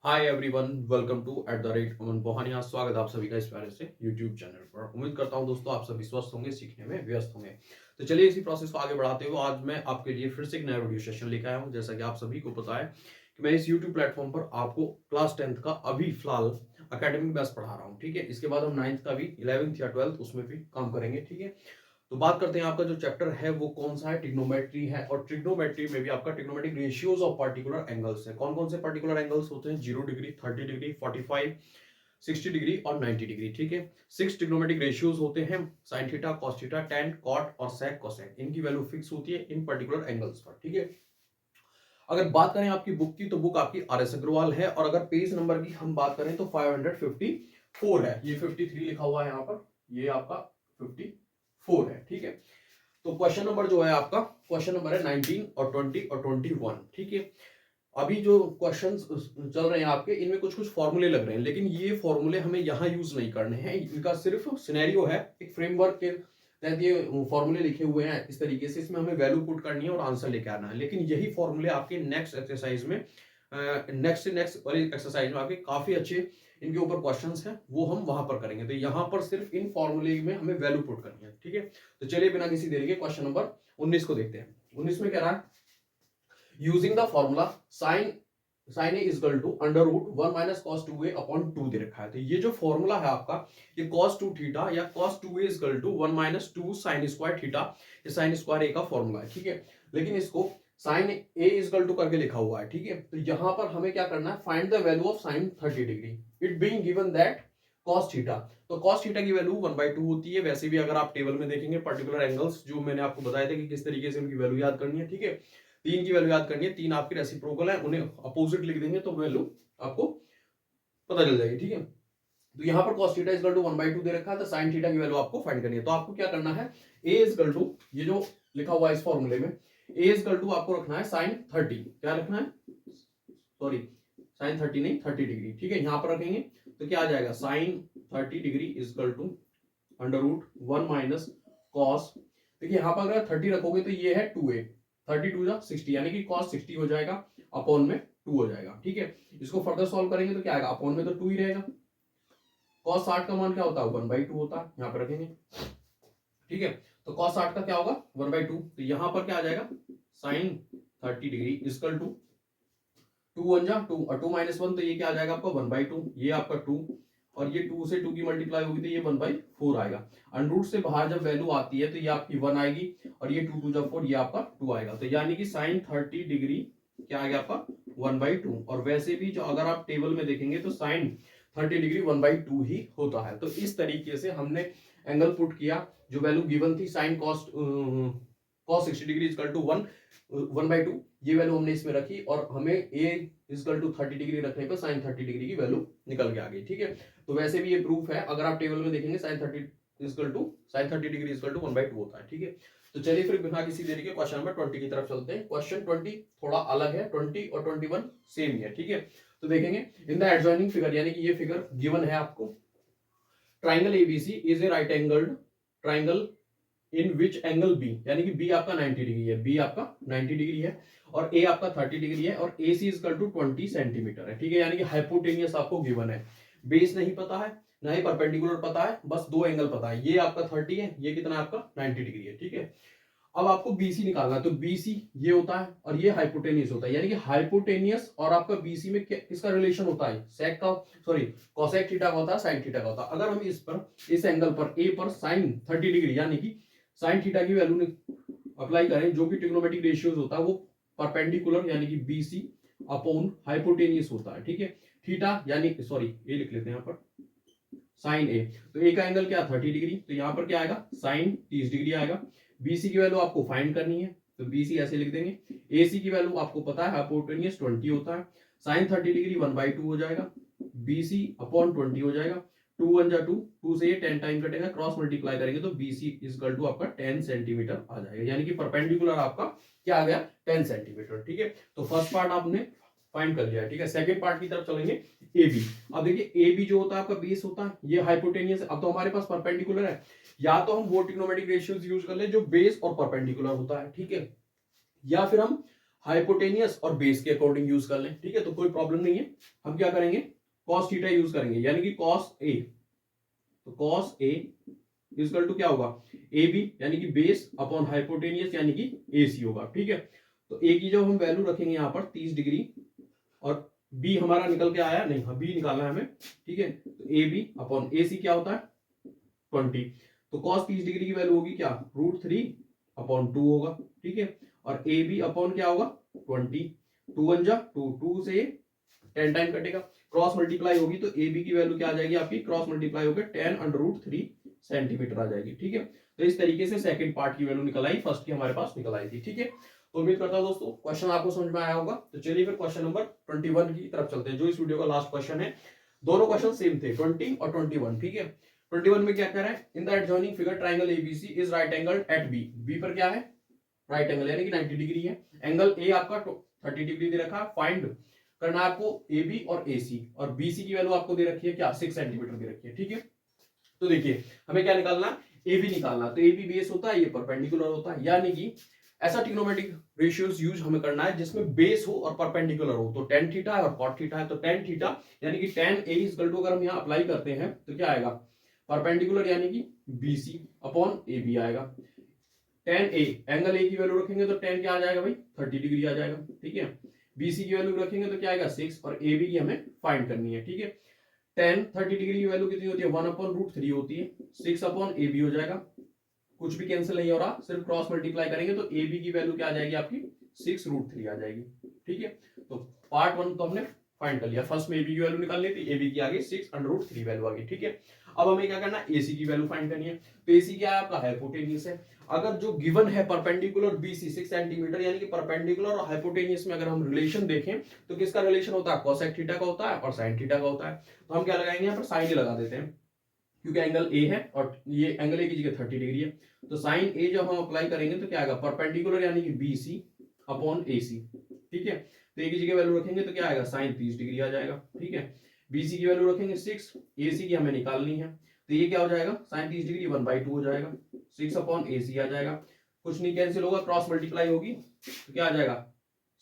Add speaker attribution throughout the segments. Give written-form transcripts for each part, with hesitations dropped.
Speaker 1: Hi everyone, welcome to @अमन पोहानिया। स्वागत है आप सभी का इस प्यारे से यूट्यूब चैनल पर। उम्मीद करता हूं दोस्तों आप सभी स्वस्थ होंगे, सीखने में व्यस्त होंगे। तो चलिए इसी प्रोसेस को आगे बढ़ाते हुए आज मैं आपके लिए फिर से एक नया वीडियो सेशन लेकर आया हूं। जैसा कि आप सभी को पता है कि मैं इस यूट्यूब प्लेटफॉर्म पर आपको क्लास 10th का अभी फिलहाल अकेडमिक बेस पढ़ा रहा हूँ। ठीक है, इसके बाद हम 9th का भी 11th या 12th उसमें भी काम करेंगे। ठीक है, तो बात करते हैं आपका जो चैप्टर है वो कौन सा है, ट्रिग्नोमेट्री है। और ट्रिग्नोमेट्री में भी आपका trigonometric ratios of particular angles है। कौन कौन से पार्टिकुलर एंगल्स होते हैं? 0 डिग्री, 30 डिग्री, 45, 60 डिग्री और 90 डिग्री। ठीक है, 6 ट्रिग्नोमेट्रिक रेशियोज होते हैं, sine theta, cos theta, tan, cot और सेक, कोसेक। इनकी वैल्यू फिक्स होती है इन पर्टिकुलर एंगल्स पर। ठीक है, अगर बात करें आपकी बुक की तो बुक आपकी RS अग्रवाल है। और अगर पेज नंबर की हम बात करें तो 554 है। ये 53 लिखा हुआ है यहाँ पर, ये आपका 54 है। ठीक है, तो क्वेश्चन नंबर जो है आपका, क्वेश्चन नंबर है 19 और 20 और 21। ठीक है, अभी जो क्वेश्चंस चल रहे हैं आपके, इनमें कुछ कुछ फॉर्मूले लग रहे हैं, लेकिन ये फॉर्मूले हमें यहाँ यूज नहीं करने हैं। इनका सिर्फ सिनेरियो है, एक फ्रेमवर्क के तहत ये फॉर्मूले लिखे हुए हैं इस तरीके से। इसमें हमें वैल्यू पुट करनी है और आंसर लेके आना है। लेकिन यही फॉर्मूले आपके नेक्स्ट एक्सरसाइज में, नेक्स्ट से नेक्स्ट वाली एक्सरसाइज में आपके काफी अच्छे इनके ऊपर क्वेश्चंस हैं, वो हम वहां पर करेंगे। तो यहाँ पर सिर्फ इन फॉर्मूले में हमें वैल्यू पुट करनी है। ठीक है, तो चलिए बिना किसी देरी के क्वेश्चन नंबर 19 को देखते हैं। 19 में कह रहा है, using the formula sine A equal to under root 1 minus cos 2a upon 2 दे रखा है। तो ये जो फॉर्मूला है आपका, ये cos 2 थीटा या cos 2a equal to 1 minus 2 sine square theta, ये साइन स्क्वायर a का फॉर्मूला है। ठीक है, लेकिन इसको साइन ए इजकल टू करके लिखा हुआ है। ठीक है, तो यहां पर हमें क्या करना है, find the value of sine 30 degree it being given that cos theta. तो cos थीटा की वैल्यू 1/2 होती है। वैसे भी अगर आप टेबल में देखेंगे पर्टिकुलर एंगल्स जो मैंने आपको बताया था कि किस तरीके से उनकी वैल्यू याद करनी है। ठीक है, 3 की वैल्यू याद करनी है, 3 आपकी रेसिप्रोकल है, उन्हें अपोजिट लिख देंगे तो वैल्यू आपको पता चल जाएगी। ठीक है, तो यहां पर cos थीटा इक्वल टू 1/2 दे रखा है, तो sin थीटा की वैल्यू आपको फाइंड करनी है। तो आपको क्या करना है, a इक्वल टू, ये जो लिखा हुआ है इस फॉर्मूले में, a इक्वल टू आपको रखना है sin 30। क्या रखना है, सॉरी sin 30 नहीं, 30 डिग्री। ठीक है, यहां पर रखेंगे तो क्या आ जाएगा, sin 30 degree equal to under root 1 minus cos, देखिए यहां पर अगर 30 रखोगे तो ये है 2a, 32 जा 60, यानी कि cos 60 हो जाएगा, अपॉन में 2 हो जाएगा। ठीक है, इसको फर्दर सॉल्व करेंगे तो क्या आएगा, अपॉन में तो 2 ही रहेगा। cos 60 का मान क्या होता है, 1/2 होता है, यहाँ पर रखेंगे। ठीक है, तो cos 60 का क्या होगा, 1/2। तो यहां पर क्या आ जाएगा, sin 30 डिग्री इक्वल टू 2 1 जा 2 और 2 माइनस 1, तो ये क्या आ जाएगा आपका 1/2, ये आपका 2, और ये 2 से 2 की मल्टीप्लाई होगी तो ये 1/4 आएगा। अंडरूट से बाहर जब वैल्यू आती है तो ये आपकी 1 आएगी, और ये 2 2 जा 4, ये आपका 2 आएगा। तो यानी कि sin 30 डिग्री क्या आ गया आपका 1/2। और वैसे भी जो अगर आप टेबल में देखेंगे तो sin 30 डिग्री 1/2 ही होता है। तो इस तरीके से हमने एंगल पुट किया, जो वैल्यू गिवन थी sin cos 60 degree equal to 1/2, ये वैल्यू हमने इसमें रखी, और हमें a इक्वल टू 30 डिग्री रखने पर sin 30 डिग्री की वैल्यू निकल के आ गई। ठीक है, तो वैसे भी ये प्रूफ है, अगर आप टेबल में देखेंगे sin 30 डिग्री इक्वल टू 1/2 होता है। ठीक है, तो चलिए फिर बिना किसी देरी के क्वेश्चन नंबर 20 की तरफ चलते हैं। क्वेश्चन 20 थोड़ा अलग है, 20 और 21 सेम ही है। ठीक है, तो देखेंगे इन द एडजॉइनिंग फिगर, यानी कि ये फिगर गिवन है आपको, triangle ABC is a right angled triangle in which angle B, यानी कि बी आपका 90 डिग्री है, बी आपका 90 डिग्री है, और ए आपका 30 डिग्री है, और ए सी इजकल टू 20 सेंटीमीटर है। ठीक है, यानी कि हाइपोटेनियस आपको गिवन है, बेस नहीं पता है, ना ही परपेंडिकुलर पता है, बस दो एंगल पता है, ये आपका 30 है, ये कितना आपका 90 डिग्री है। ठीक है, अब आपको बीसी निकालना है, तो बीसी ये होता है और ये हाइपोटेनियस होता है, यानी कि हाइपोटेनियस और आपका बीसी में किसका रिलेशन होता है, सेक का, सॉरी कोसेक थीटा का होता है, साइन थीटा का होता है। अगर हम इस पर, इस एंगल पर ए पर साइन 30 डिग्री यानी कि साइन थीटा की वैल्यू अप्लाई करें, जो भी ट्रिग्नोमेट्रिक रेशियोज होता है वो परपेंडिकुलर यानी कि बीसी अपॉन हाइपोटेनियस होता है। ठीक है, थीटा यानी, सॉरी ए लिख लेते हैं यहाँ पर, साइन ए, तो ए का एंगल क्या 30 डिग्री, तो यहाँ पर क्या आएगा साइन 30 डिग्री आएगा। बीसी की वैल्यू आपको फाइंड करनी है, तो बीसी ऐसे लिख देंगे। एसी की वैल्यू आपको पता है, हाइपोटेनियस 20 होता है, साइन 30 डिग्री 1/2 हो जाएगा, बीसी अपॉन 20 हो जाएगा, 2 1 जा 2, 2 से ये 10 टाइम कटेगा, क्रॉस मल्टीप्लाई करेंगे तो बीसी इक्वल टू आपका 10 सेंटीमीटर आ जाएगा, यानी कि परपेंडिकुलर आपका क्या आ गया 10 सेंटीमीटर। ठीक है, तो फर्स्ट पार्ट आपने फाइंड कर लिया। ठीक है, सेकंड पार्ट की तरफ चलेंगे, ए बी। अब देखिए ए बी जो होता है आपका बेस होता है, ये हाइपोटेनियस, अब तो हमारे पास परपेंडिकुलर है, या तो हम वो ट्रिग्नोमेट्रिक रेशियोज यूज कर ले जो बेस और परपेंडिकुलर होता है। ठीक है, या फिर हम हाइपोटेनियस और बेस के अकॉर्डिंग यूज कर लें, ठीक है, तो कोई प्रॉब्लम नहीं है। हम क्या करेंगे, कॉस थीटा यूज करेंगे, यानी कि कॉस ए, तो कॉस ए इक्वल टू क्या होगा, ए बी यानी कि बेस अपॉन हाइपोटेनियस यानी कि ए सी होगा, ठीक है। तो ए की जब हम वैल्यू रखेंगे यहाँ पर 30 डिग्री और बी हमारा निकल के आया नहीं, बी निकालना है हमें, ठीक है। तो ए बी अपॉन ए सी क्या होता है 20, तो कॉस 30 डिग्री की वैल्यू होगी क्या, √3 अपॉन 2 होगा, ठीक है। और ए बी अपॉन क्या होगा 20, 2 1 जा 2, 2 से 10 टाइम कटेगा, क्रॉस मल्टीप्लाई होगी तो ए बी की वैल्यू क्या आ जाएगी आपकी, क्रॉस मल्टीप्लाई होकर 10√3 सेंटीमीटर आ जाएगी, ठीक है। तो इस तरीके से सेकंड पार्ट की वैल्यू निकल आई, फर्स्ट की हमारे पास निकल आई थी, ठीक है। तो उम्मीद करता हूं दोस्तों क्वेश्चन आपको समझ में आया होगा। तो चलिए फिर क्वेश्चन नंबर 21 की तरफ चलते हैं, जो इस वीडियो का लास्ट क्वेश्चन है। दोनों क्वेश्चन सेम थे, 20 और 21, ठीक है। 21 में क्या कह रहा है, in the adjoining figure triangle ABC is right angle at B, B पर क्या है राइट एंगल यानी कि 90 डिग्री है, एंगल ए आपका 30 डिग्री दे रखा है, फाइंड करना है आपको ए बी और ए सी, और बी सी की वैल्यू आपको दे रखी है क्या 6 सेंटीमीटर दे रखी है, ठीक है। तो देखिए हमें क्या निकालना है, ए बी निकालना, तो ए बी बेस होता है, ये परपेंडिकुलर होता है, यानी कि ऐसा ट्रिग्नोमेट्रिक रेशियोज यूज हमें करना है जिसमें बेस हो और परपेंडिकुलर हो, तो tan थीटा है और cot थीटा है, तो tan थीटा यानी कि tan a इक्वल टू अगर हम यहाँ अप्लाई करते हैं तो क्या आएगा, परपेंडिकुलर यानी कि BC अपॉन AB आएगा, tan a एंगल a की वैल्यू रखेंगे तो tan क्या आ जाएगा भाई 30 डिग्री आ जाएगा, ठीक है। BC की वैल्यू रखेंगे तो क्या आएगा 6, और AB की हमें फाइंड करनी है, ठीक है। tan 30 डिग्री की वैल्यू कितनी होती है 1/√3 होती है, 6 अपॉन AB हो जाएगा, कुछ भी कैंसिल नहीं हो रहा, सिर्फ क्रॉस मल्टीप्लाई करेंगे तो ए बी की वैल्यू क्या आ जाएगी आपकी 6√3 आ जाएगी, ठीक है। तो पार्ट 1 तो हमने फाइंड कर लिया, फर्स्ट में ए बी की वैल्यू निकालनी थी, ए बी की आ गई 6√3 वैल्यू आ गई, ठीक है। अब हमें क्या करना है, ए सी की वैल्यू फाइंड करनी है, तो ए सी क्या है आपका हाइपोटेनियस है। अगर जो गिवन है परपेंडिकुलर BC 6 सेंटीमीटर यानी कि परपेंडिकुलर और हाइपोटेनियस में अगर हम रिलेशन देखें तो किसका रिलेशन होता है, कोसेक थीटा का होता है और साइन थीटा का होता है। तो हम क्या लगाएंगे यहाँ पर साइन ही लगा देते हैं, क्योंकि एंगल ए है और ये एंगल ए की जगह 30 डिग्री है, तो साइन ए जब हम अप्लाई करेंगे तो क्या आएगा परपेंडिकुलर यानी कि BC अपॉन AC, ठीक है। तो ए की जगह वैल्यू रखेंगे तो क्या आएगा साइन 30 डिग्री आ जाएगा, ठीक है। BC की वैल्यू रखेंगे 6, AC की हमें निकालनी है, तो ये क्या हो जाएगा साइन 30 डिग्री 1/2 हो जाएगा, 6 अपॉन AC आ जाएगा, कुछ नहीं कैंसिल होगा, क्रॉस मल्टीप्लाई होगी तो क्या आ जाएगा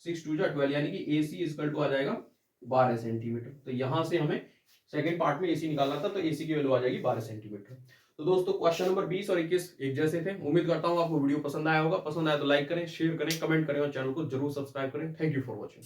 Speaker 1: 6 2 12 यानी कि AC इक्वल टू आ जाएगा 12 सेंटीमीटर। तो यहां से हमें सेकंड पार्ट में एसी निकालना था, तो एसी की वैल्यू आ जाएगी 12 सेंटीमीटर। तो दोस्तों क्वेश्चन नंबर 20 और 21 एक जैसे थे। उम्मीद करता हूं आपको वीडियो पसंद आया होगा, पसंद आया तो लाइक करें, शेयर करें, कमेंट करें और चैनल को जरूर सब्सक्राइब करें। Thank you for watching.